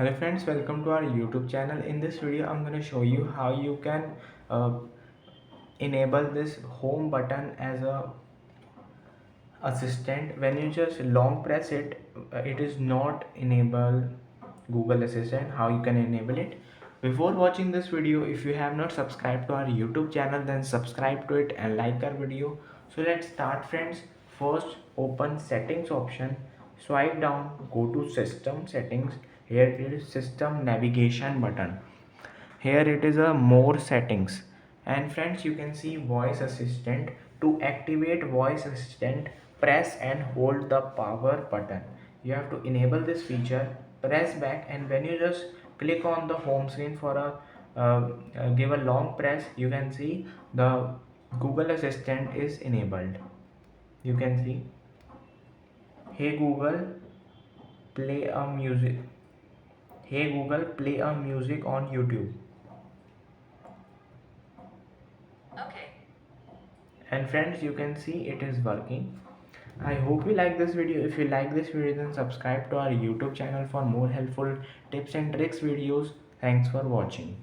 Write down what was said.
Hello friends, welcome to our YouTube channel. In this video I'm going to show you how you can uh, enable this home button as a assistant. When you just long press it, it is not enable Google Assistant. How you can enable it? Before watching this video, if you have not subscribed to our YouTube channel, then subscribe to it and like our video. So let's start friends. First open settings option, swipe down, go to system settings. Here it is system navigation button. Here it is a more settings, and friends you can see voice assistant. To activate voice assistant, press and hold the power button. You have to enable this feature, press back, and when you just click on the home screen for a give a long press, you can see the Google Assistant is enabled. You can see, hey Google, play a music. Hey Google, play a music on YouTube. And friends you can see it is working. I hope you like this video. If you like this video, then subscribe to our YouTube channel for more helpful tips and tricks videos. Thanks for watching.